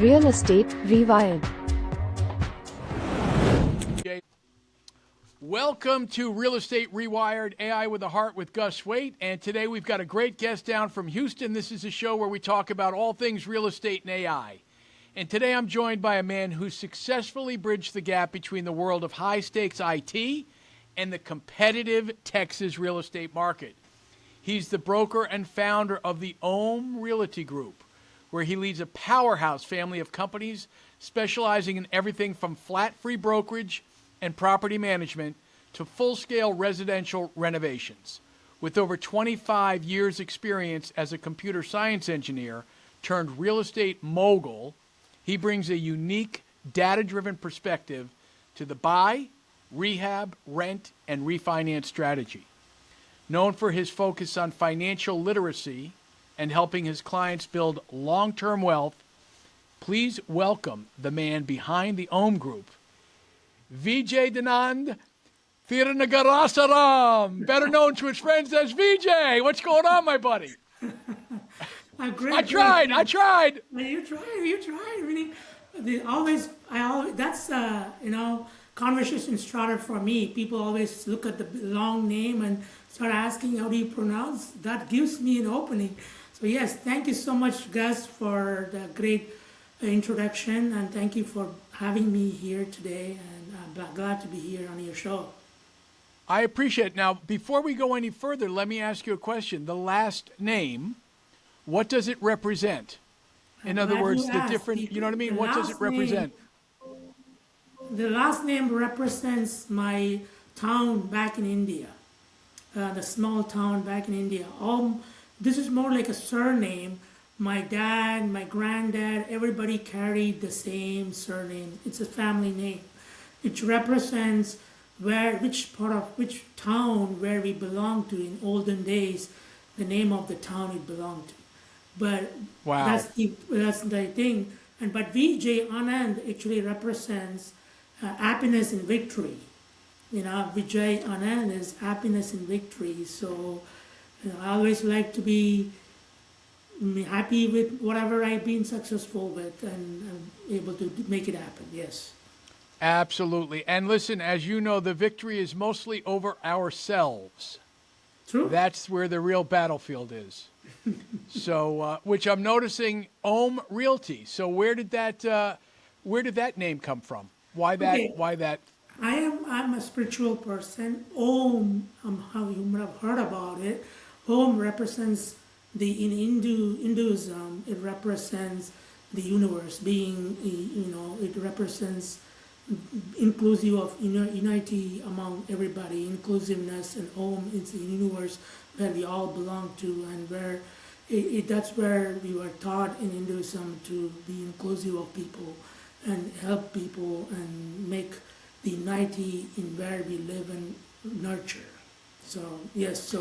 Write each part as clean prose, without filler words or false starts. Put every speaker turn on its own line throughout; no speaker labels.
Real Estate Rewired.
Welcome to Real Estate Rewired, AI with a Heart with Gus Waite. And today we've got a great guest down from Houston. This is a show where we talk about all things real estate and AI. And today I'm joined by a man who successfully bridged the gap between the world of high-stakes IT and the competitive Texas real estate market. He's the broker and founder of the Ohm Realty Group, where he leads a powerhouse family of companies specializing in everything from flat-free brokerage and property management to full-scale residential renovations. With over 25 years' experience as a computer science engineer turned real estate mogul, he brings a unique, data-driven perspective to the buy, rehab, rent, and refinance strategy. Known for his focus on financial literacy and helping his clients build long-term wealth, please welcome the man behind the Ohm Group, Vijai Thirunageswaram, better known to his friends as Vijay. What's going on, my buddy?
Great,
I tried.
You tried. I mean, that's conversation started for me. People always look at the long name and start asking, how do you pronounce? That gives me an opening. So yes, thank you so much, Gus, for the great introduction, and thank you for having me here today, and I'm glad to be here on your show.
I appreciate it. Now, before we go any further, let me ask you a question. The last name, what does it represent? In other words, the different, you know what I mean? What does it represent?
The last name represents my town back in India, the small town back in India. This is more like a surname. My dad, my granddad, everybody carried the same surname. It's a family name. It represents which town where we belong to in olden days, the name of the town it belonged to. But
wow.
that's the thing. But Vijay Anand actually represents happiness and victory. Vijay Anand is happiness and victory. So I always like to be happy with whatever I've been successful with, and I'm able to make it happen. Yes.
Absolutely. And listen, as you know, the victory is mostly over ourselves.
True.
That's where the real battlefield is. So, which I'm noticing, Ohm Realty. So, where did that name come from? Why that?
Okay.
Why that?
I'm a spiritual person. Om, how you might have heard about it. Om represents in Hinduism. It represents the universe being. It represents inclusive of unity among everybody, inclusiveness, and Om is the universe where we all belong to, and where that's where we were taught in Hinduism to be inclusive of people and help people and make the unity in where we live and nurture. So yes,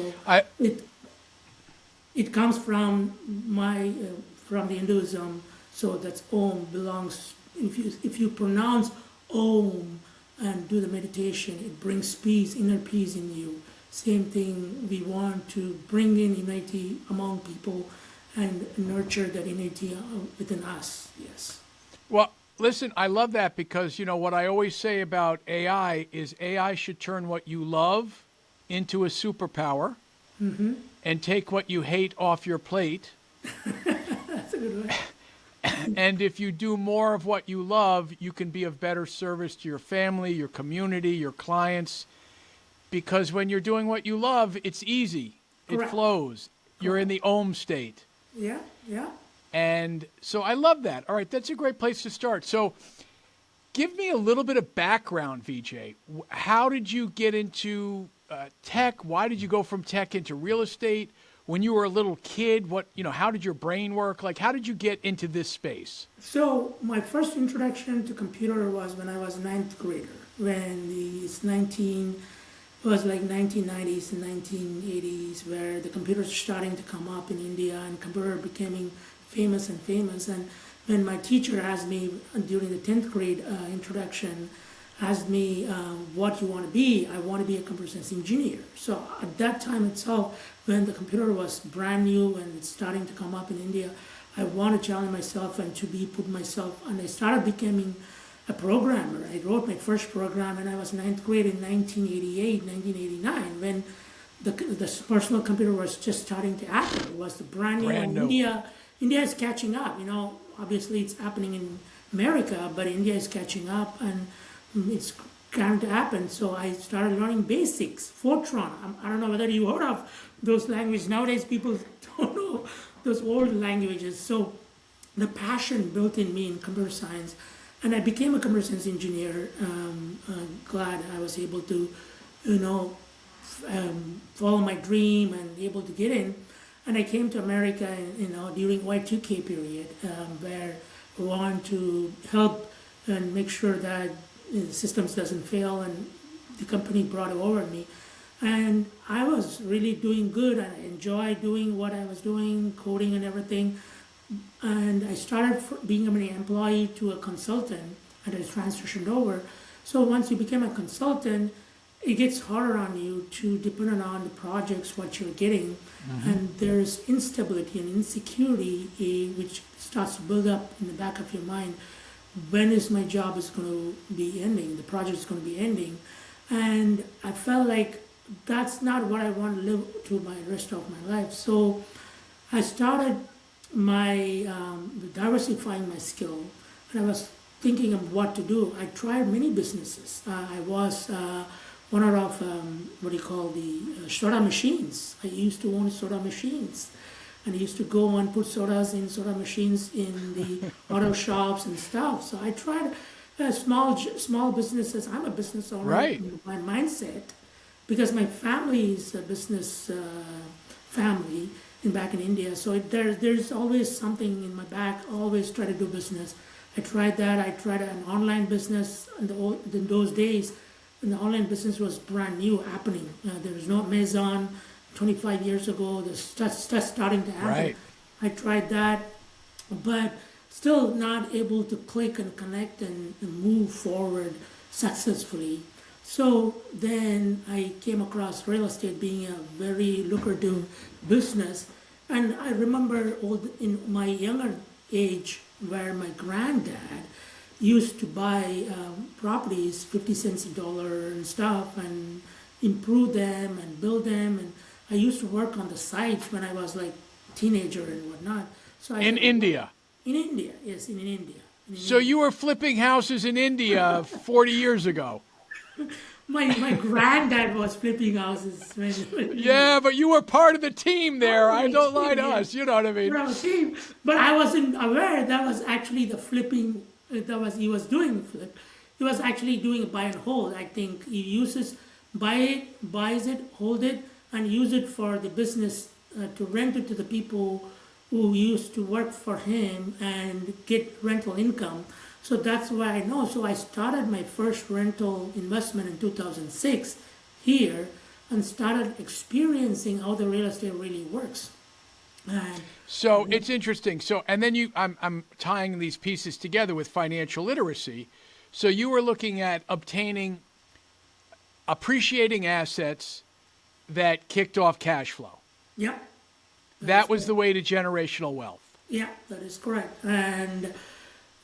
it comes from from the Hinduism. So that's Om belongs. If you pronounce Om and do the meditation, it brings peace, inner peace in you. Same thing, we want to bring in unity among people and nurture that unity within us. Yes.
Well, listen, I love that because, what I always say about AI is AI should turn what you love into a superpower and take what you hate off your plate.
That's a good one.
And if you do more of what you love, you can be of better service to your family, your community, your clients. Because when you're doing what you love, it's easy.
Correct.
It flows. Correct. You're in the Ohm state.
Yeah.
And so I love that. All right, that's a great place to start. So give me a little bit of background, Vijay. How did you get into tech? Why did you go from tech into real estate? When you were a little kid, how did your brain work? Like, how did you get into this space?
So my first introduction to computer was when I was a ninth grader. It was like 1990s and 1980s, where the computers were starting to come up in India and computer becoming famous. And when my teacher asked me during the 10th grade introduction, asked me what you want to be, I want to be a computer science engineer. So at that time itself, when the computer was brand new and it's starting to come up in India, I want to challenge myself and to be put myself, and I started becoming a programmer. I wrote my first program when I was ninth grade in 1988, 1989, when the personal computer was just starting to happen. It was the brand new.
Brand new.
India is catching up. Obviously it's happening in America, but India is catching up, and it's going to happen. So I started learning basics. Fortran. I don't know whether you heard of those languages. Nowadays people don't know those old languages. So the passion built in me in computer science, and I became a computer science engineer. Glad I was able to, follow my dream and be able to get in. And I came to America, during Y2K period, where I wanted to help and make sure that the systems doesn't fail, and the company brought it over me. And I was really doing good, and I enjoyed doing what I was doing, coding and everything. And I started being an employee to a consultant, and I transitioned over. So once you become a consultant, it gets harder on you to depend on the projects, what you're getting. And there's instability and insecurity, which starts to build up in the back of your mind. When is my job is going to be ending? The project is going to be ending. And I felt like that's not what I want to live to my rest of my life. So I started diversifying my skill, and I was thinking of what to do. I tried many businesses. I was owner of the soda machines. I used to own soda machines, and I used to go and put sodas in soda machines in the auto shops and stuff. So I tried small businesses. I'm a business owner.
Right.
In my mindset, because my family is a business family back in India. So there's always something in my back. Always try to do business. I tried that. I tried an online business in those days. And the online business was brand new, happening. There was no Amazon 25 years ago. There's stuff starting to happen.
Right.
I tried that, but still not able to click and connect and move forward successfully. So then I came across real estate being a very lucrative business. And I remember in my younger age where my granddad used to buy properties, 50 cents a dollar and stuff, and improve them and build them. And I used to work on the sites when I was like teenager and whatnot. So
In India.
In India, yes, in India.
So you were flipping houses in India 40 years ago.
My granddad was flipping houses when
Yeah, but you were part of the team there. I don't lie to us. You know what I mean?
From a team. But I wasn't aware that was actually the flipping. He was doing flip. He was actually doing a buy and hold. I think he buys it, hold it, and use it for the business to rent it to the people who used to work for him and get rental income. So that's why I know. So I started my first rental investment in 2006 here and started experiencing how the real estate really works.
So it's interesting. So, and then I'm tying these pieces together with financial literacy. So you were looking at appreciating assets that kicked off cash flow.
Yeah.
That was the way to generational wealth.
Yeah, that is correct. And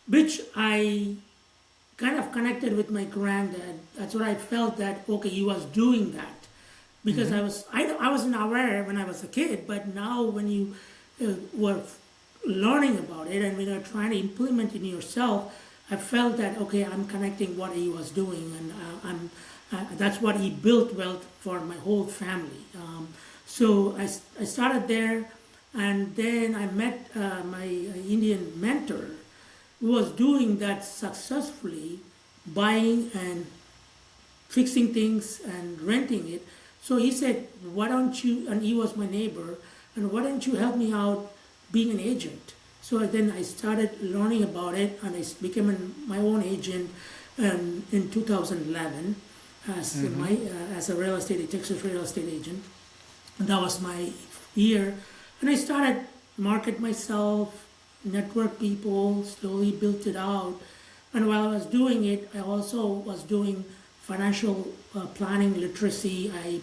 which I kind of connected with my granddad. That's what I felt that, okay, he was doing that. Because I wasn't aware when I was a kid, but now when you were learning about it and when you're trying to implement it in yourself, I felt that, okay, I'm connecting what he was doing, and that's what he built wealth for my whole family. So I started there, and then I met my Indian mentor who was doing that successfully, buying and fixing things and renting it. So he said, why don't you, and he was my neighbor, and why don't you help me out being an agent? So then I started learning about it, and I became my own agent in 2011 as a real estate, Texas real estate agent. And that was my year. And I started market myself, network people, slowly built it out. And while I was doing it, I also was doing financial planning literacy. I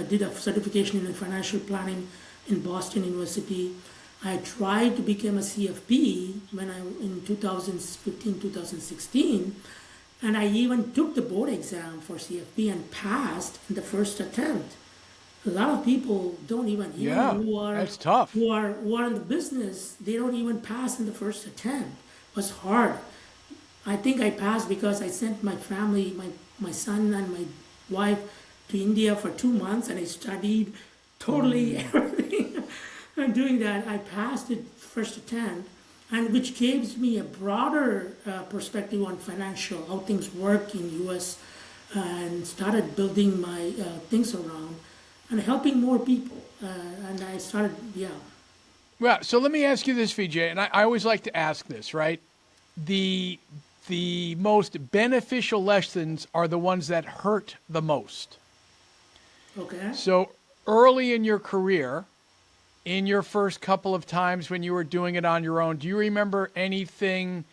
did a certification in financial planning in Boston University. I tried to become a CFP when I in 2015, 2016, and I even took the board exam for CFP and passed in the first attempt. A lot of people don't even
Yeah, that's tough.
who are in the business, they don't even pass in the first attempt. It was hard. I think I passed because I sent my family, my son and my wife to India for 2 months, and I studied totally everything. And doing that, I passed it first attempt, and which gives me a broader perspective on financial, how things work in U.S., and started building my things around and helping more people. And I started, yeah.
Well, so let me ask you this, Vijay, and I always like to ask this, right? The most beneficial lessons are the ones that hurt the most.
Okay.
So early in your career, in your first couple of times when you were doing it on your own, do you remember anything,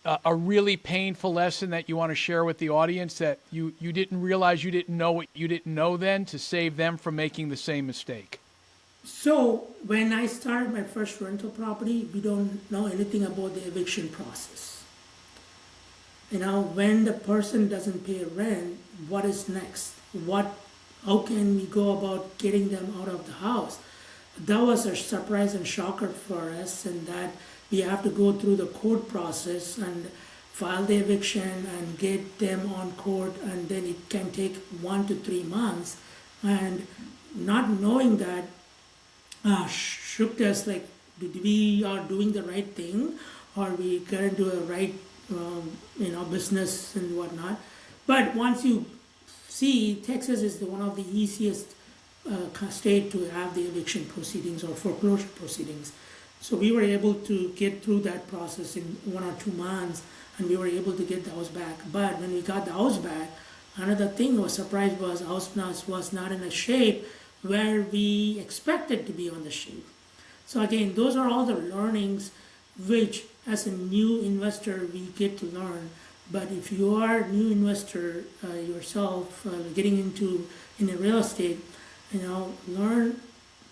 a really painful lesson that you want to share with the audience that you didn't realize you didn't know what you didn't know then to save them from making the same mistake?
So when I started my first rental property, we don't know anything about the eviction process. You know, when the person doesn't pay rent, what is next? How can we go about getting them out of the house? That was a surprise and shocker for us, and that we have to go through the court process and file the eviction and get them on court, and then it can take 1 to 3 months. And not knowing that shook us, like, did we are doing the right thing, or we get into a right business and whatnot. But once you see, Texas is one of the easiest state to have the eviction proceedings or foreclosure proceedings. So we were able to get through that process in 1 or 2 months, and we were able to get the house back. But when we got the house back, another thing was surprised was house was not in a shape where we expected to be on the shape. So again, those are all the learnings which, as a new investor, we get to learn. But if you are a new investor yourself, getting into in a real estate,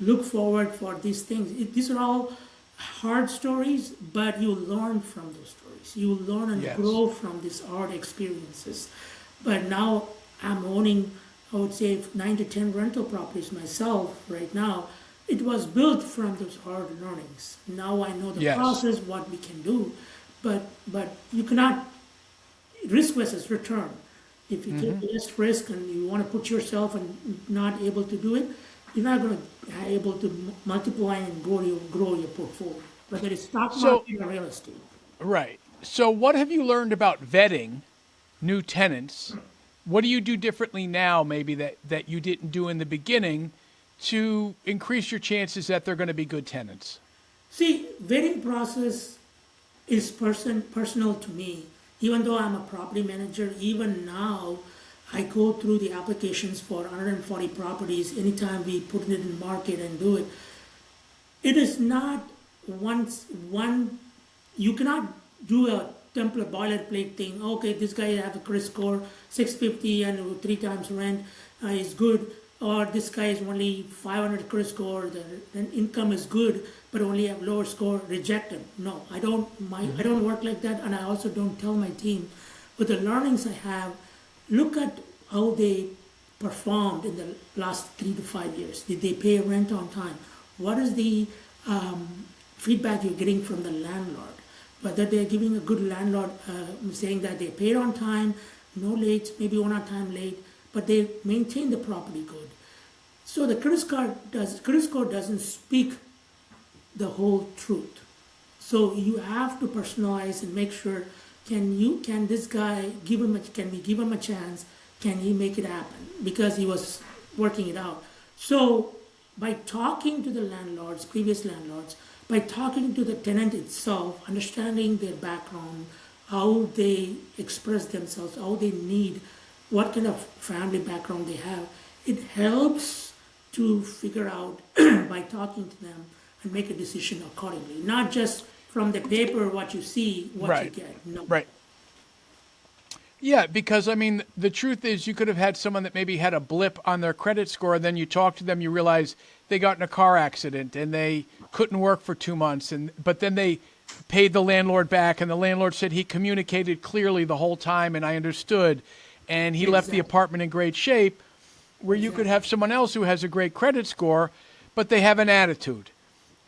look forward for these things. These are all hard stories, but you learn from those stories. You learn and
Yes.
grow from these hard experiences. But now I'm owning, I would say, 9 to 10 rental properties myself right now. It was built from those hard learnings. Now I know the
Yes.
process, what we can do, but you cannot risk versus return. If you take less risk and you want to put yourself and not able to do it, you're not going to be able to multiply and grow your portfolio, whether it's stock market or real estate.
Right. So what have you learned about vetting new tenants? What do you do differently now, maybe that you didn't do in the beginning, to increase your chances that they're going to be good tenants?
See, vetting process is personal to me. Even though I'm a property manager, even now I go through the applications for 140 properties anytime we put it in market and do it. It is not you cannot do a template boilerplate thing. Okay, this guy have a credit score 650 and 3 times rent is good, or this guy is only 500 credit score, the income is good but only have lower score, reject him. No, I don't work like that, and I also don't tell my team. With the learnings I have, look at how they performed in the last 3 to 5 years. Did they pay rent on time? What is the feedback you're getting from the landlord? Whether they're giving a good landlord, saying that they paid on time, no late, maybe 1 time late, but they maintain the property good. So the credit score doesn't speak the whole truth. So you have to personalize and make sure, can this guy can we give him a chance? Can he make it happen? Because he was working it out. So by talking to the landlords, previous landlords, by talking to the tenant itself, understanding their background, how they express themselves, how they need, what kind of family background they have, it helps to figure out by talking to them and make a decision accordingly. Not just from the paper what you see, what you get. No.
Right. Yeah, because I mean, the truth is, you could have had someone that maybe had a blip on their credit score. Then you talk to them, you realize they got in a car accident and they couldn't work for 2 months, but then they paid the landlord back, and the landlord said he communicated clearly the whole time, and I understood, and he left the
Exactly.
apartment in great shape. Where you could have someone else who has a great credit score, but they have an attitude,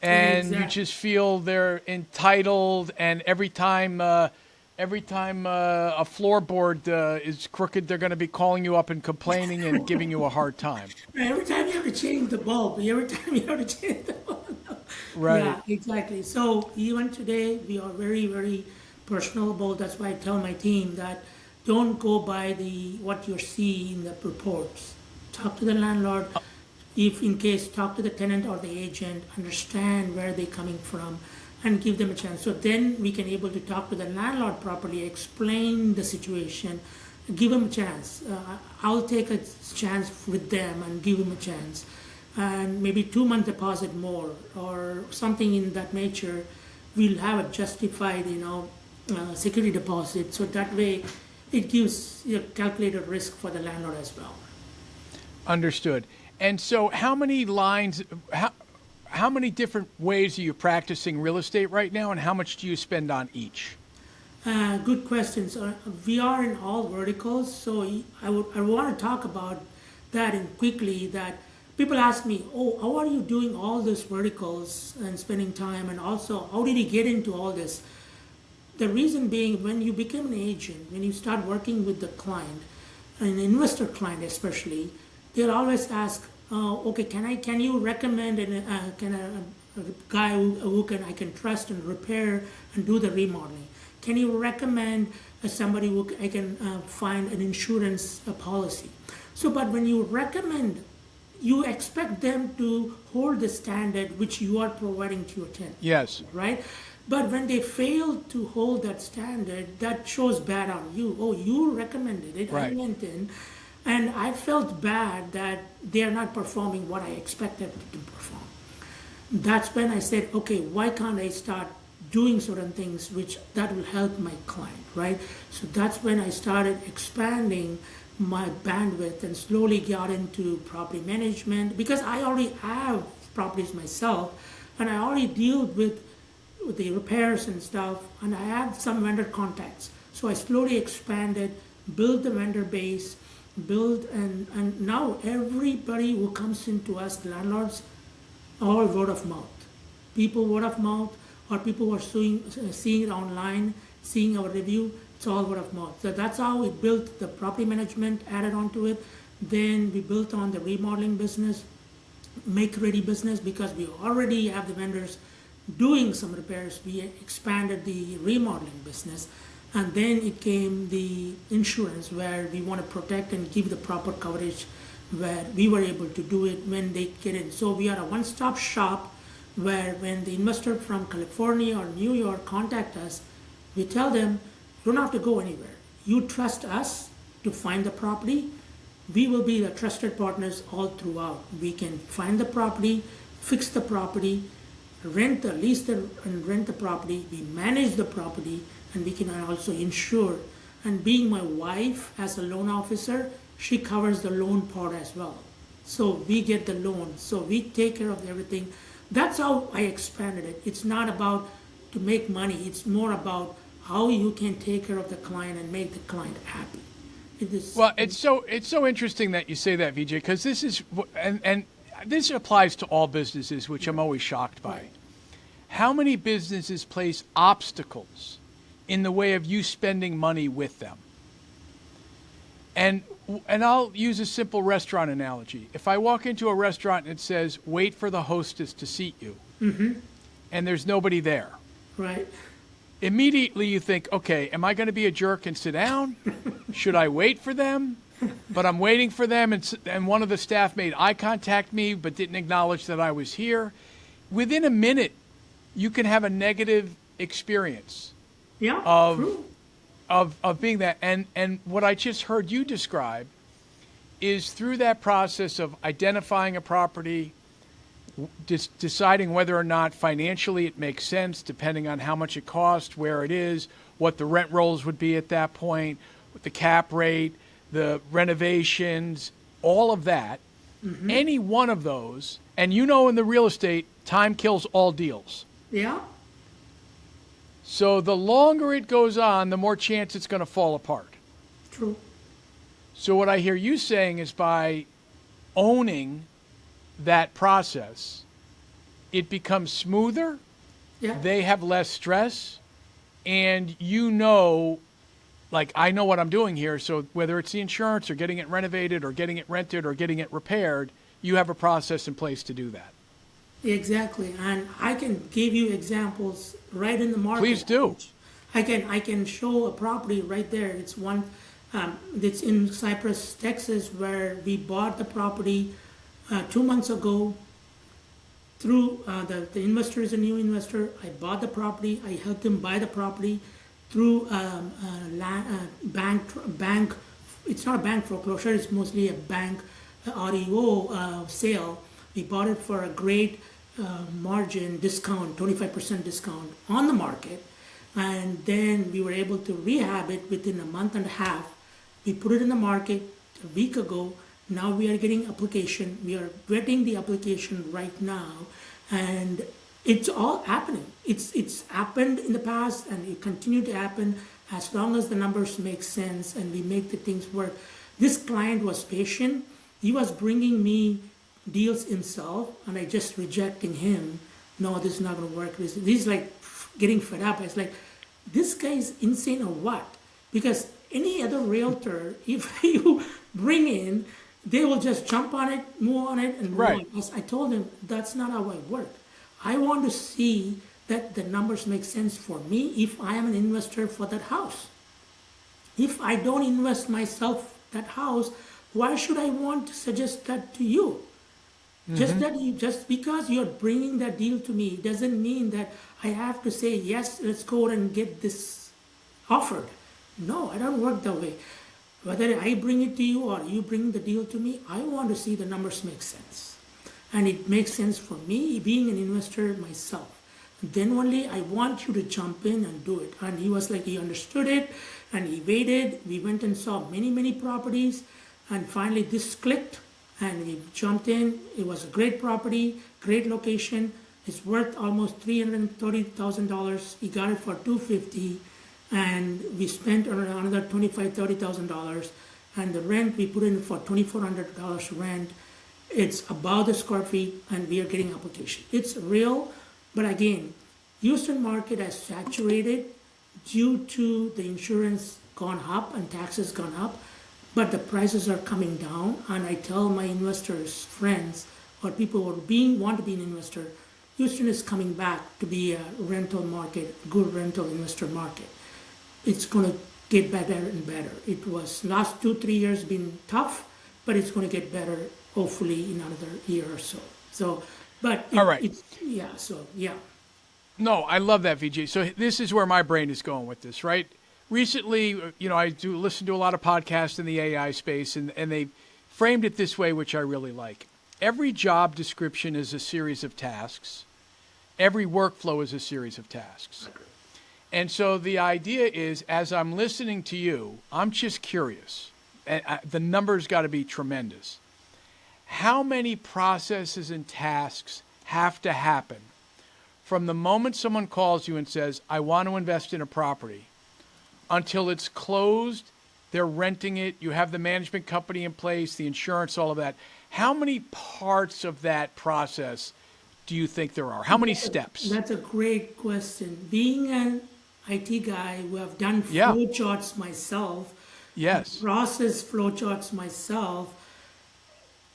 and you
Exactly.
just feel they're entitled, and every time a floorboard is crooked, they're going to be calling you up and complaining and giving you a hard time.
Every time you have to change the bulb, every time you have to change the bulb.
Right.
Yeah, exactly. So even today, we are very, very personable. That's why I tell my team that don't go by the what you see in the reports. Talk to the landlord. If in case, talk to the tenant or the agent. Understand where they're coming from, and give them a chance. So then we can able to talk to the landlord properly, explain the situation, give them a chance. I'll take a chance with them and give them a chance, and maybe 2 month deposit more or something in that nature. We'll have a justified, security deposit. So that way, it gives calculated risk for the landlord as well.
Understood. And so, how many different ways are you practicing real estate right now, and how much do you spend on each?
Good questions. We are in all verticals, so I want to talk about that and quickly. That people ask me, "Oh, how are you doing all these verticals and spending time, and also how did you get into all this?" The reason being, when you become an agent, when you start working with the client, an investor client especially, they'll always ask, "Okay, can you recommend a guy who I can trust and repair and do the remodeling? Can you recommend somebody who I can find an insurance policy?" So, but when you recommend, you expect them to hold the standard which you are providing to your tenant,
Yes.
right? But when they fail to hold that standard, that shows bad on you. Oh, you recommended it. I
Right.
went in, and I felt bad that they are not performing what I expected them to perform. That's when I said, okay, why can't I start doing certain things which that will help my client, right? So that's when I started expanding my bandwidth and slowly got into property management because I already have properties myself and I already deal with the repairs and stuff, and I have some vendor contacts. So I slowly expanded, built the vendor base, and now everybody who comes into us, the landlords, all word of mouth. People word of mouth, or people who are seeing it online, seeing our review, it's all word of mouth. So that's how we built the property management, added onto it. Then we built on the remodeling business, make ready business because we already have the vendors doing some repairs. We expanded the remodeling business, and then it came the insurance where we want to protect and give the proper coverage where we were able to do it when they get in. So we are a one-stop shop where when the investor from California or New York contact us, we tell them, you don't have to go anywhere. You trust us to find the property. We will be the trusted partners all throughout. We can find the property, fix the property, and rent the property. We manage the property, and we can also insure. And being my wife as a loan officer, she covers the loan part as well. So we get the loan. So we take care of everything. That's how I expanded it. It's not about to make money. It's more about how you can take care of the client and make the client happy. It is.
Well, it's so interesting that you say that, Vijay, because this is and this applies to all businesses, which I'm always shocked by.
Right.
How many businesses place obstacles in the way of you spending money with them? And I'll use a simple restaurant analogy. If I walk into a restaurant and it says, "Wait for the hostess to seat you," and there's nobody there,
Right.
immediately you think, okay, am I going to be a jerk and sit down? Should I wait for them? But I'm waiting for them, and one of the staff made eye contact me but didn't acknowledge that I was here. Within a minute, you can have a negative experience
Yeah.
of
True.
of being that. And what I just heard you describe is through that process of identifying a property, deciding whether or not financially it makes sense, depending on how much it costs, where it is, what the rent rolls would be at that point, the cap rate, the renovations, all of that, any one of those, and you know in the real estate, time kills all deals.
Yeah.
So the longer it goes on, the more chance it's going to fall apart.
True.
So what I hear you saying is by owning that process, it becomes smoother,
Yeah.
they have less stress, and you know, like I know what I'm doing here, so whether it's the insurance or getting it renovated or getting it rented or getting it repaired, you have a process in place to do that.
Exactly, and I can give you examples right in the market.
Please do.
I can show a property right there. It's one that's in Cypress, Texas, where we bought the property 2 months ago. Through the investor is a new investor. I bought the property. I helped him buy the property through bank. It's not a bank foreclosure. It's mostly a bank REO sale. We bought it for a great margin discount, 25% discount on the market. And then we were able to rehab it within a month and a half. We put it in the market a week ago. Now we are getting application. We are vetting the application right now. And it's all happening. It's happened in the past and it continue to happen as long as the numbers make sense and we make the things work. This client was patient. He was bringing me deals himself and I just rejecting him. No, this is not going to work. He's like getting fed up. It's like, this guy is insane or what? Because any other realtor, if you bring in, they will just jump on it, move on it, and move
Right.
on. As I told him, that's not how I work. I want to see that the numbers make sense for me if I am an investor for that house. If I don't invest myself that house, why should I want to suggest that to you? Just because you're bringing that deal to me doesn't mean that I have to say yes. Let's go and get this offered. No, I don't work that way. Whether I bring it to you or you bring the deal to me, I want to see the numbers make sense, and it makes sense for me being an investor myself. Then only I want you to jump in and do it. And he was like, he understood it, and he waited. We went and saw many properties, and finally this clicked. And we jumped in. It was a great property, great location. It's worth almost $330,000. He got it for $250,000, and we spent another $25,000-$30,000. And the rent we put in for $2,400 rent. It's above the square feet, and we are getting application. It's real, but again, Houston market has saturated due to the insurance gone up and taxes gone up. But the prices are coming down, and I tell my investors, friends, or people who want to be an investor, Houston is coming back to be a rental market, good rental investor market. It's going to get better and better. It was last 2-3 years been tough, but it's going to get better hopefully in another year or so. So, but
All right.
Yeah.
No, I love that, Vijay. So this is where my brain is going with this, right? Recently, I do listen to a lot of podcasts in the AI space, and they framed it this way, which I really like. Every job description is a series of tasks. Every workflow is a series of tasks. And so the idea is, as I'm listening to you, I'm just curious. And the numbers got to be tremendous. How many processes and tasks have to happen from the moment someone calls you and says, I want to invest in a property, until it's closed, they're renting it, you have the management company in place, the insurance, all of that. How many parts of that process do you think there are? How many steps?
That's a great question. Being an IT guy who have done flow charts myself,
yes,
process flow charts myself,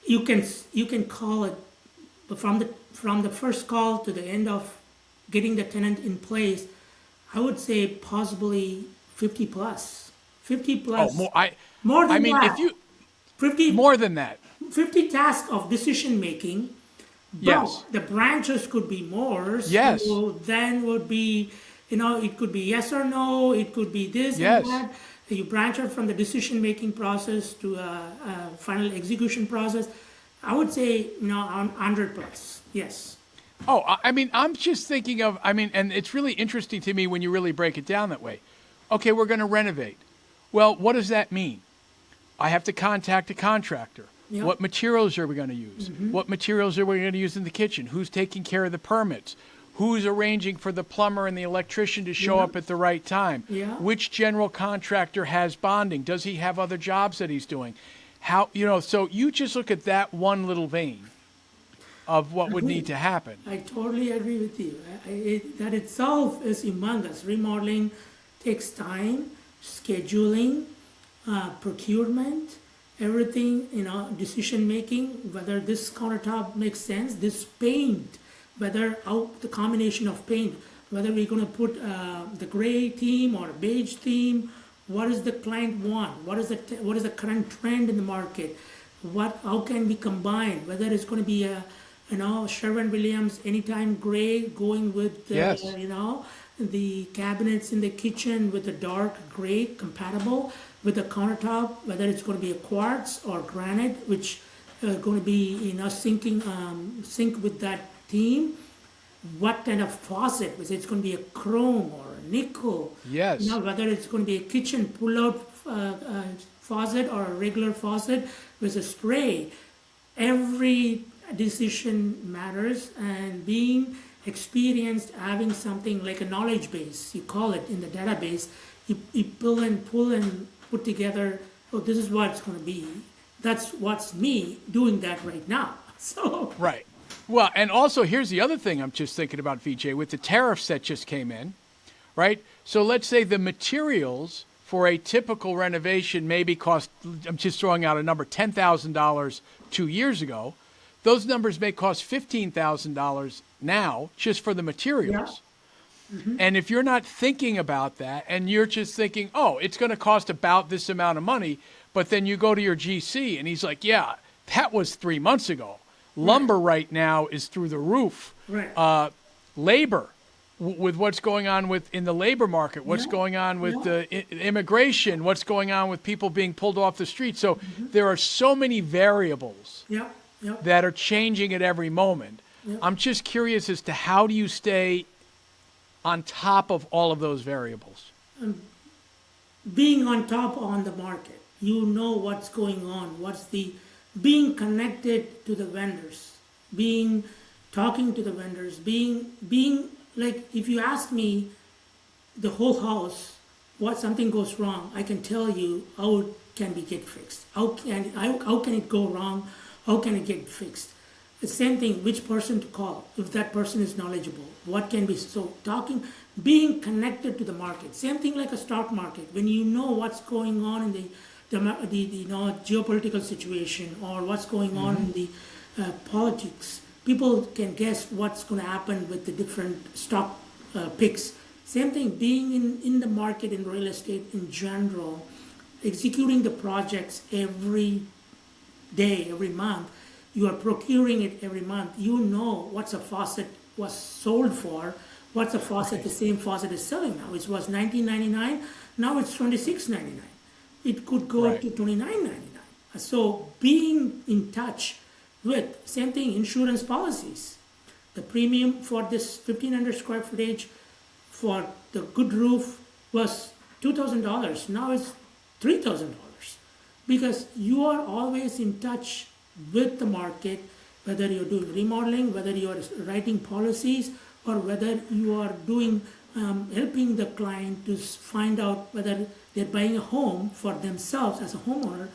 you can call it from the first call to the end of getting the tenant in place. I would say possibly 50 plus.
Oh,
more than
I mean,
that.
if you
50
more than that.
50 tasks of decision making.
Yes.
The branches could be more.
Yes.
So then would be, it could be yes or no. It could be this
Yes.
and that. You branch out from the decision making process to a final execution process. I would say, 100 plus. Yes.
Oh, I mean, I'm just thinking of, and it's really interesting to me when you really break it down that way. Okay, we're going to renovate. Well, what does that mean? I have to contact a contractor.
Yeah.
What materials are we going to use? What materials are we going to use in the kitchen? Who's taking care of the permits? Who's arranging for the plumber and the electrician to show up at the right time?
Yeah.
Which general contractor has bonding? Does he have other jobs that he's doing? How, so you just look at that one little vein of what would need to happen.
I totally agree with you. That itself is humongous. Remodeling takes time, scheduling, procurement, everything, decision making, whether this countertop makes sense, this paint, whether the combination of paint, whether we're going to put the gray theme or a beige theme, what does the client want, what is the current trend in the market, how can we combine, whether it's going to be a Sherwin-Williams anytime gray going with
Yes.
the cabinets in the kitchen with the dark gray compatible with the countertop, whether it's going to be a quartz or granite, which going to be sync with that theme. What kind of faucet? Whether it's going to be a chrome or a nickel.
Yes.
Whether it's going to be a kitchen pull-out faucet or a regular faucet with a spray. Every decision matters, and being experienced, having something like a knowledge base, you call it in the database, you pull and put together, oh, this is what it's going to be. That's what's me doing that right now. So
Right. Well, and also here's the other thing I'm just thinking about, Vijay, with the tariffs that just came in, right? So let's say the materials for a typical renovation maybe cost, I'm just throwing out a number, $10,000 2 years ago. Those numbers may cost $15,000 now just for the materials. Yeah. And if you're not thinking about that and you're just thinking, oh, it's going to cost about this amount of money, but then you go to your GC and he's like, yeah, that was 3 months ago. Lumber right now is through the roof.
Right.
Labor, with what's going on in the labor market, what's going on with the immigration, what's going on with people being pulled off the street. So there are so many variables that are changing at every moment. I'm just curious as to how do you stay on top of all of those variables?
Being on top on the market, you know what's going on, being connected to the vendors, talking to the vendors, being like, if you ask me the whole house, what something goes wrong, I can tell you how it can be get fixed. How can it go wrong? How can it get fixed? The same thing, which person to call, if that person is knowledgeable, what can be, so being connected to the market. Same thing like a stock market, when you know what's going on in the geopolitical situation, or what's going on in the politics, people can guess what's going to happen with the different stock picks. Same thing, being in the market in real estate in general, executing the projects every day, every month. You are procuring it every month. You know what's a faucet was sold for, what's a faucet, the same faucet is selling now. It was $19.99, now it's $26.99. It could go to $29.99. So being in touch with, same thing, insurance policies. The premium for this 1,500 square footage for the good roof was $2,000. Now it's $3,000. Because you are always in touch with the market, whether you're doing remodeling, whether you're writing policies, or whether you are doing helping the client to find out whether they're buying a home for themselves as a homeowner,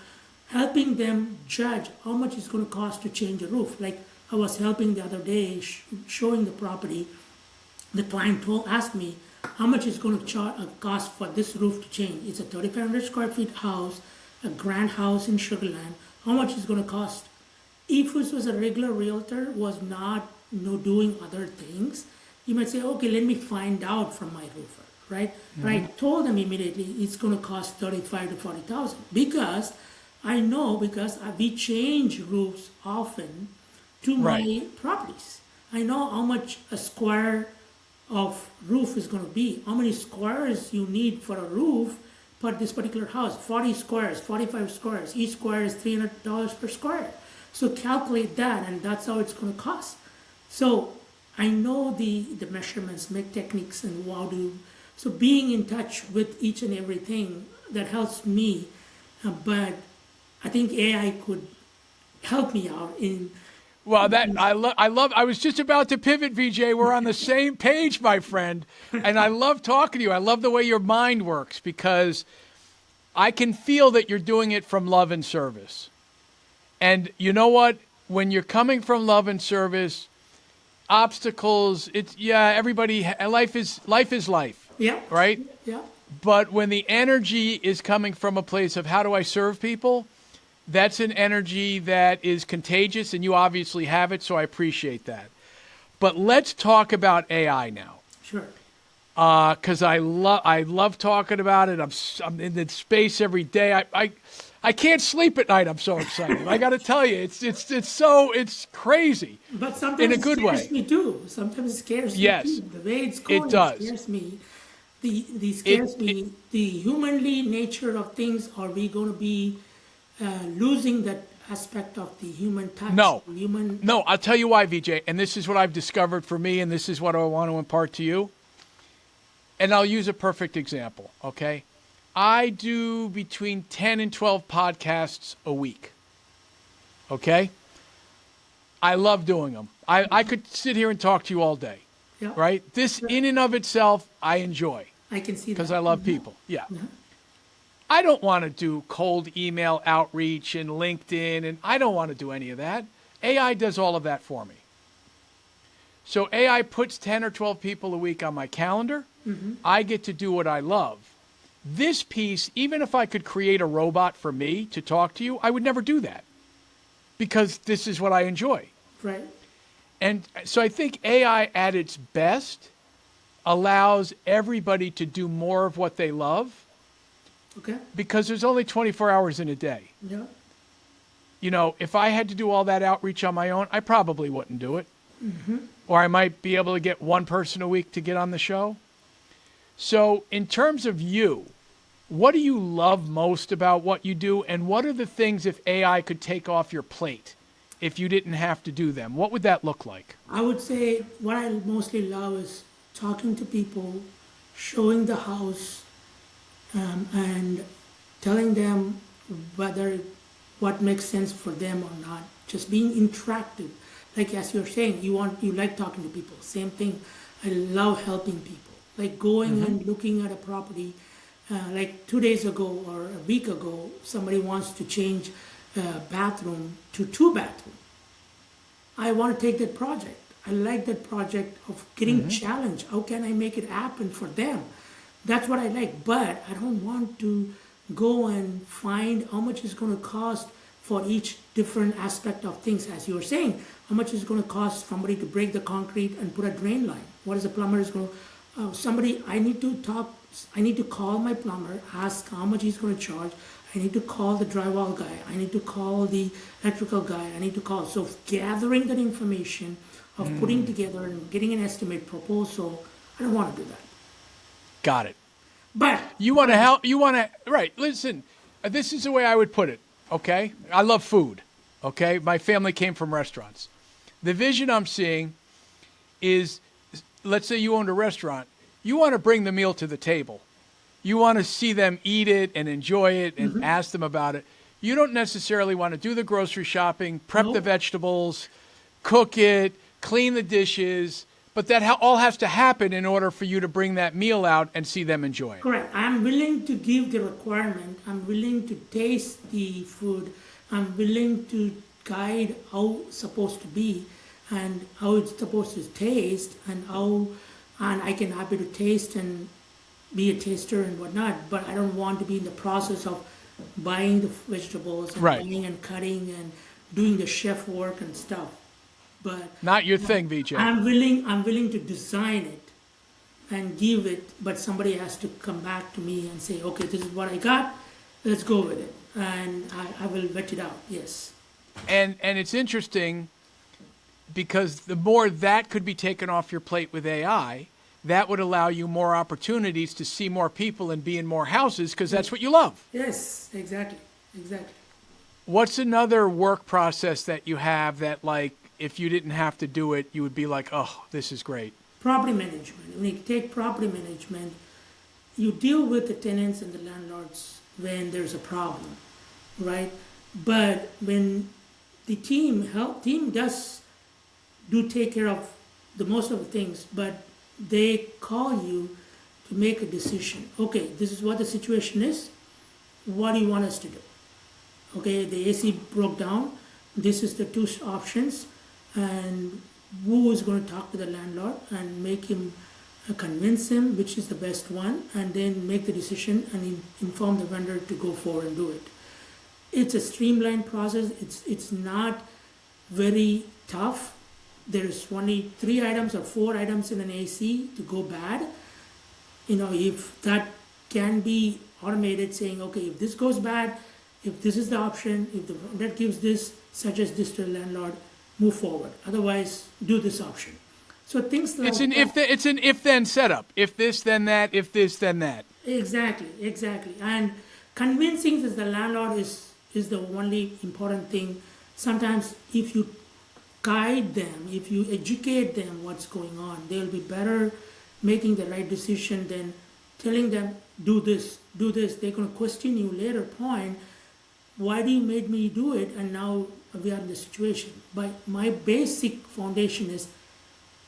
helping them judge how much it's going to cost to change a roof. Like I was helping the other day, showing the property. The client asked me how much it's going to cost for this roof to change. It's a 3,500 square feet house, a grand house in Sugar Land. How much is going to cost? If it was a regular realtor, was not doing other things, you might say, okay, let me find out from my roofer, right? But I told them immediately it's going to cost $35,000 to $40,000 because I know, because we change roofs often to my properties. I know how much a square of roof is going to be, how many squares you need for a roof for this particular house. 40 squares, 45 squares, each square is $300 per square. So calculate that, and that's how it's going to cost. So I know the measurements, make techniques, and so being in touch with each and everything, that helps me, but I think AI could help me out in.
Well, that I love. I was just about to pivot, VJ. We're on the same page, my friend, and I love talking to you. I love the way your mind works because I can feel that you're doing it from love and service. And you know what? When you're coming from love and service, obstacles. Everybody. Life is life.
Yeah.
Right.
Yeah.
But when the energy is coming from a place of how do I serve people, that's an energy that is contagious, and you obviously have it, so I appreciate that. But let's talk about AI now.
Sure.
Because I love talking about it. I'm in the space every day. I can't sleep at night. I'm so excited. I got to tell you, it's crazy.
But sometimes
in a good
it scares
way.
me too. Sometimes it scares
Yes.
me too. The way it's going,
It does.
scares me. The scares me. The humanly nature of things. Are we going to be losing that aspect of the human touch?
No.
Human.
No, I'll tell you why, VJ. And this is what I've discovered for me, and this is what I want to impart to you. And I'll use a perfect example, okay? I do between 10 and 12 podcasts a week, okay? I love doing them. I could sit here and talk to you all day,
Yeah.
right? This in and of itself, I enjoy
I can see that.
because I love people, yeah. I don't want to do cold email outreach and LinkedIn, and I don't want to do any of that. AI does all of that for me. So AI puts 10 or 12 people a week on my calendar. I get to do what I love. This piece, even if I could create a robot for me to talk to you, I would never do that because this is what I enjoy.
Right.
And so I think AI at its best allows everybody to do more of what they love
Okay.
because there's only 24 hours in a day.
Yeah.
You know, if I had to do all that outreach on my own, I probably wouldn't do it. Or I might be able to get one person a week to get on the show. So in terms of you, what do you love most about what you do? And what are the things if AI could take off your plate if you didn't have to do them? What would that look like?
I would say what I mostly love is talking to people, showing the house, and telling them what makes sense for them or not. Just being interactive. Like as you're saying, you like talking to people. Same thing. I love helping people. Like going and looking at a property. Like 2 days ago or a week ago, somebody wants to change a bathroom to 2 bathroom. I want to take that project. I like that project of getting challenged. How can I make it happen for them? That's what I like. But I don't want to go and find how much it's going to cost for each different aspect of things. As you were saying, how much is it going to cost somebody to break the concrete and put a drain line? What is the plumber is going to... I need to call my plumber, ask how much he's going to charge. I need to call the drywall guy. I need to call the electrical guy. I need to call. So gathering that information of putting together and getting an estimate proposal, I don't want to do that.
Got it.
But
You want to help, right, listen, this is the way I would put it, okay? I love food, okay? My family came from restaurants. The vision I'm seeing is, let's say you owned a restaurant, you want to bring the meal to the table. You want to see them eat it and enjoy it and ask them about it. You don't necessarily want to do the grocery shopping, prep the vegetables, cook it, clean the dishes, but that all has to happen in order for you to bring that meal out and see them enjoy it.
correct. I'm willing to give the requirement. I'm willing to taste the food. I'm willing to guide how it's supposed to be and how it's supposed to taste and I can happy to taste and be a taster and whatnot, but I don't want to be in the process of buying the vegetables and
Right.
buying and cutting and doing the chef work and stuff. But
Not your thing, VJ.
I'm willing to design it and give it, but somebody has to come back to me and say, okay, this is what I got, let's go with it. And I will vet it out, yes.
And it's interesting because the more that could be taken off your plate with AI, that would allow you more opportunities to see more people and be in more houses because that's what you love.
Yes, exactly.
What's another work process that you have that, like, if you didn't have to do it, you would be like, oh, this is great?
Property management. When you take property management, you deal with the tenants and the landlords when there's a problem, right? But when the team does do take care of the most of the things, but they call you to make a decision. Okay, this is what the situation is. What do you want us to do? Okay, the AC broke down. This is the two options, and who is going to talk to the landlord and make him convince him which is the best one, and then make the decision and inform the vendor to go forward and do it. It's a streamlined process. It's not very tough. There's only 3 items or 4 items in an AC to go bad. If that can be automated, saying, okay, if this goes bad, if this is the option, if the vendor gives this, suggest this to the landlord, move forward. Otherwise, do this option. So things like
it's an if-then setup. If this, then that. If this, then that.
Exactly. And convincing the landlord is the only important thing. Sometimes if you guide them, if you educate them what's going on, they'll be better making the right decision than telling them, do this. They're going to question you later point, why do you made me do it, and now we are in this situation. But my basic foundation is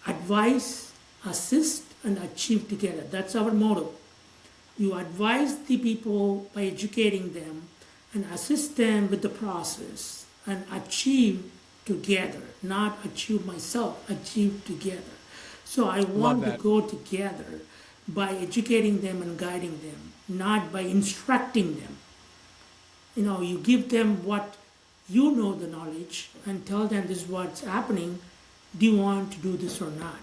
advise, assist, and achieve together. That's our motto. You advise the people by educating them and assist them with the process and achieve together, not achieve myself, achieve together. So I want to go together by educating them and guiding them, not by instructing them. You give them what you know the knowledge and tell them this is what's happening. Do you want to do this or not?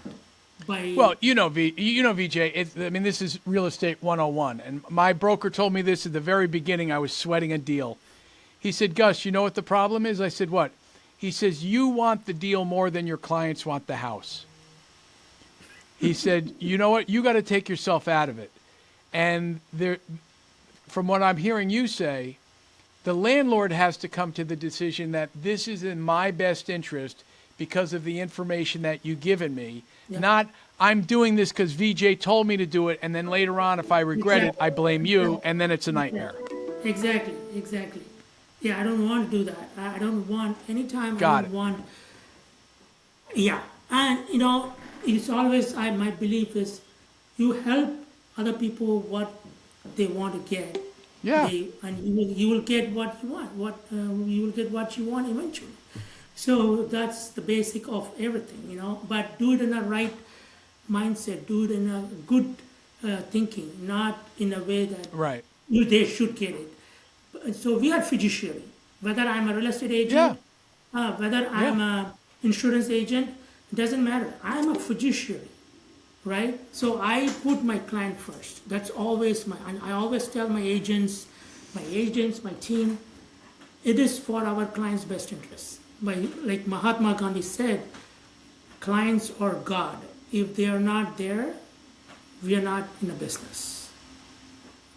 Well, Vijay, this is real estate 101. And my broker told me this at the very beginning. I was sweating a deal. He said, Gus, you know what the problem is? I said, what? He says, you want the deal more than your clients want the house. He said, you know what? You got to take yourself out of it. And from what I'm hearing you say, the landlord has to come to the decision that this is in my best interest because of the information that you've given me, not I'm doing this because Vijay told me to do it, and then later on, if I regret it, I blame you, and then it's a nightmare.
Exactly. Yeah, I don't want to do that. I don't want, anytime
Got
I don't
it.
want, and it's always, my belief is you help other people what they want to get.
Yeah.
And you will get what you want, you will get what you want eventually. So that's the basic of everything, but do it in a right mindset, do it in a good thinking, not in a way that they should get it. So we are fiduciary, whether I'm a real estate agent, whether I'm a insurance agent, it doesn't matter. I'm a fiduciary, right? So I put my client first. That's always and I always tell my agents, my team, it is for our clients' best interests. Like Mahatma Gandhi said, clients are God. If they are not there, we are not in a business.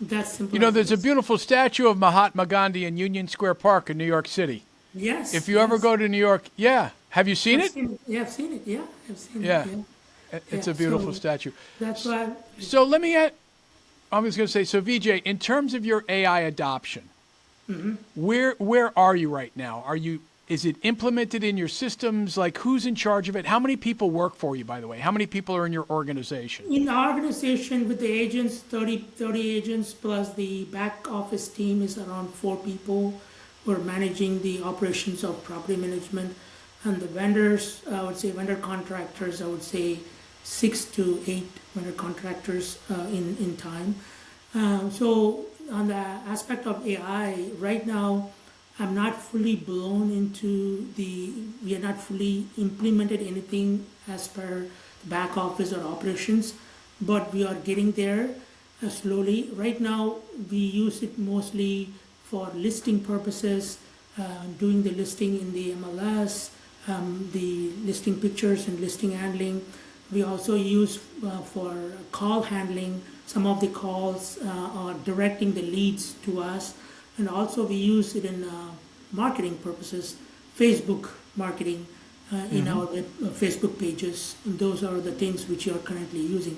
That's simple.
There's a beautiful statue of Mahatma Gandhi in Union Square Park in New York City.
Yes.
If you ever go to New York, have you seen it?
I've seen it. Yeah, I've seen it.
Yeah. It's a beautiful statue.
That's why.
So let me add, I was going to say, so Vijay, in terms of your AI adoption, where are you right now? Is it implemented in your systems? Like, who's in charge of it? How many people work for you, by the way? How many people are in your organization?
In the organization with the agents, 30 agents, plus the back office team is around 4 people who are managing the operations of property management. And the vendors, I would say vendor contractors, 6 to 8 vendor contractors in time. So on the aspect of AI, right now, I'm not fully blown into we are not fully implemented anything as per back office or operations, but we are getting there slowly. Right now, we use it mostly for listing purposes, doing the listing in the MLS, the listing pictures and listing handling. We also use for call handling. Some of the calls are directing the leads to us. And also we use it in marketing purposes, Facebook marketing in our Facebook pages. And those are the things which you are currently using.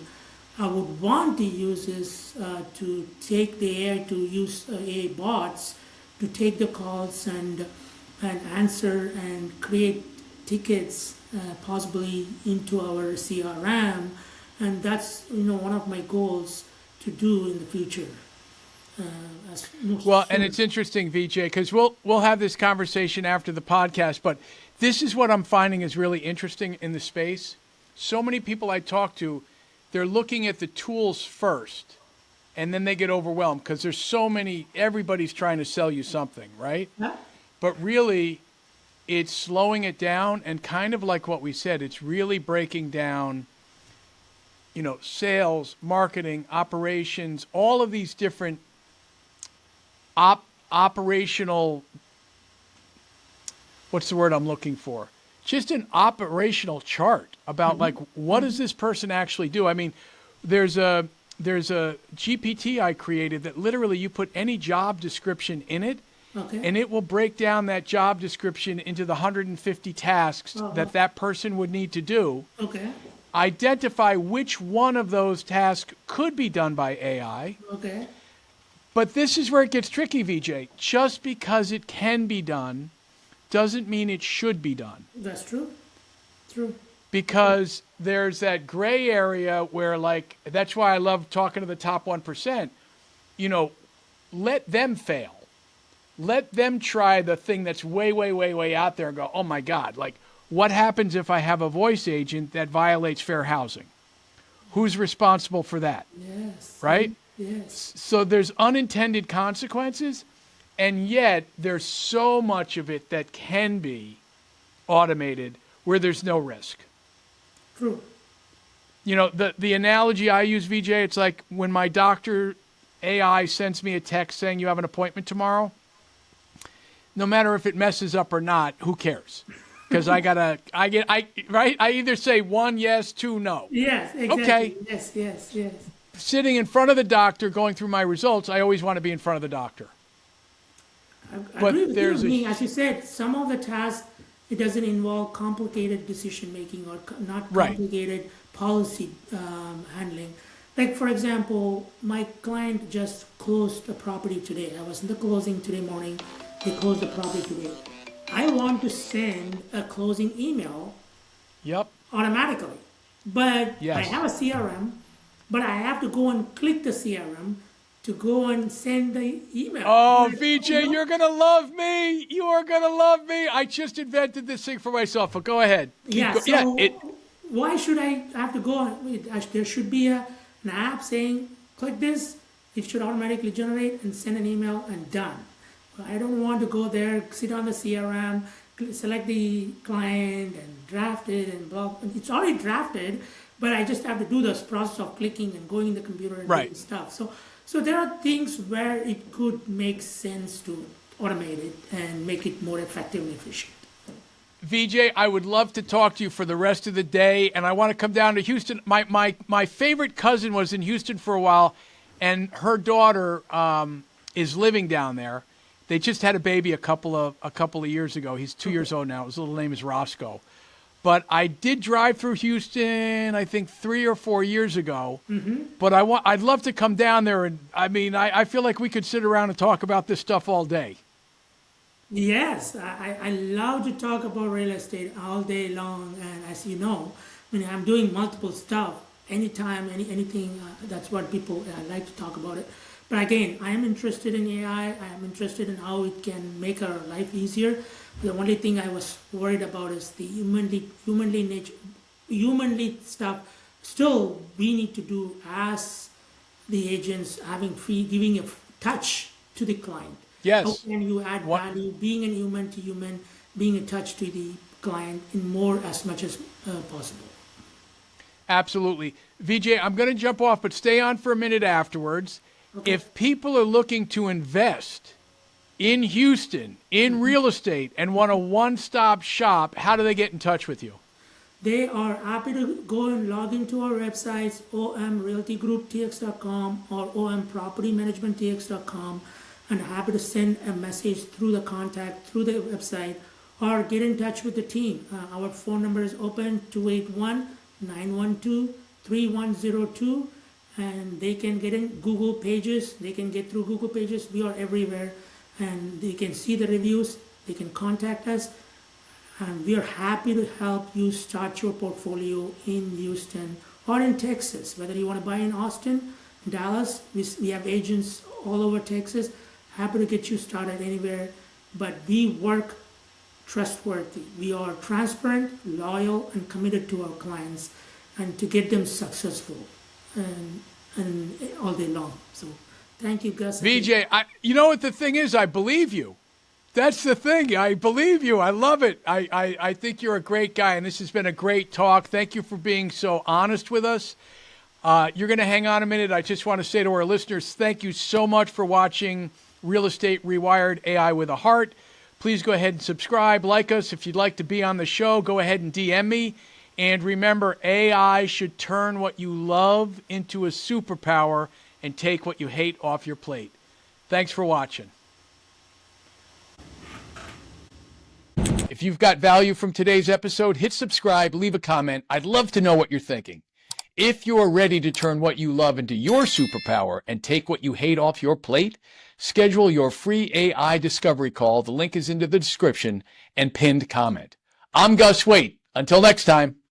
I would want to use is to take the AI to use AI bots to take the calls and answer and create tickets possibly into our CRM, and that's one of my goals to do in the future.
Well, and it's interesting, Vijay, because we'll have this conversation after the podcast, but this is what I'm finding is really interesting in the space. So many people I talk to, they're looking at the tools first, and then they get overwhelmed because there's so many, everybody's trying to sell you something, right?
Yeah.
But really, it's slowing it down, and kind of like what we said, it's really breaking down, sales, marketing, operations, all of these different operational, what's the word I'm looking for? Just an operational chart about like, what does this person actually do? I mean, there's a GPT I created that literally you put any job description in it, and it will break down that job description into the 150 tasks that person would need to do.
Okay.
Identify which one of those tasks could be done by AI.
Okay.
But this is where it gets tricky, Vijay. Just because it can be done doesn't mean it should be done.
That's true. True.
Because there's that gray area where, like, that's why I love talking to the top 1%. Let them fail. Let them try the thing that's way, way, way, way out there and go, oh my God, like, what happens if I have a voice agent that violates fair housing? Who's responsible for that?
Yes.
Right?
Yes.
So there's unintended consequences, and yet there's so much of it that can be automated where there's no risk.
True.
The analogy I use, Vijay, it's like when my doctor AI sends me a text saying you have an appointment tomorrow, no matter if it messes up or not, who cares? Because I either say 1, yes, 2, no.
Yes, exactly.
Okay.
Yes.
Sitting in front of the doctor, going through my results, I always want to be in front of the doctor.
I
But
agree with
there's
you. As you said, some of the tasks, it doesn't involve complicated decision making or not complicated policy handling. Like, for example, my client just closed a property today. I was in the closing today morning. They closed the property today. I want to send a closing email automatically. But I have a CRM, but I have to go and click the CRM to go and send the email.
Oh, Vijay, you're going to love me. You are going to love me. I just invented this thing for myself, but go ahead.
Why should I have to go? There should be an app saying, click this. It should automatically generate and send an email and done. I don't want to go there, sit on the CRM, select the client and draft it and blah. It's already drafted, but I just have to do this process of clicking and going in the computer and doing stuff. So there are things where it could make sense to automate it and make it more effective and efficient.
Vijay, I would love to talk to you for the rest of the day, and I want to come down to Houston. My favorite cousin was in Houston for a while, and her daughter is living down there. They just had a baby a couple of years ago. He's 2 years old now. His little name is Roscoe. But I did drive through Houston, I think 3 or 4 years ago. But I'd love to come down there, and I feel like we could sit around and talk about this stuff all day.
Yes, I love to talk about real estate all day long, and as you know, I'm doing multiple stuff anytime, anything. That's what people like to talk about it. But again, I am interested in AI. I am interested in how it can make our life easier. The only thing I was worried about is the humanly stuff. Still, we need to do as the agents giving a touch to the client.
Yes.
How can you add value, being a human to human, being in touch to the client as much as possible?
Absolutely. Vijay, I'm going to jump off, but stay on for a minute afterwards. Okay. If people are looking to invest in Houston, in real estate, and want a one-stop shop, how do they get in touch with you?
They are happy to go and log into our websites, omrealtygrouptx.com or ompropertymanagementtx.com, and happy to send a message through the contact, through the website, or get in touch with the team. Our phone number is open, 281-912-3102. and they can get in Google pages. They can get through Google pages. We are everywhere, and they can see the reviews. They can contact us, and we are happy to help you start your portfolio in Houston or in Texas. Whether you want to buy in Austin, Dallas, we have agents all over Texas. Happy to get you started anywhere, but we work trustworthy. We are transparent, loyal, and committed to our clients, and to get them successful and all day long. So thank you, Gus.
Vijay, you know what the thing is? I believe you. That's the thing. I believe you. I love it. I think you're a great guy, and this has been a great talk. Thank you for being so honest with us. You're going to hang on a minute. I just want to say to our listeners, thank you so much for watching Real Estate Rewired, AI with a Heart. Please go ahead and subscribe, like us. If you'd like to be on the show, go ahead and DM me. And remember, AI should turn what you love into a superpower and take what you hate off your plate. Thanks for watching. If you've got value from today's episode, hit subscribe, leave a comment. I'd love to know what you're thinking. If you're ready to turn what you love into your superpower and take what you hate off your plate, schedule your free AI discovery call. The link is in the description and pinned comment. I'm Gus Waite. Until next time.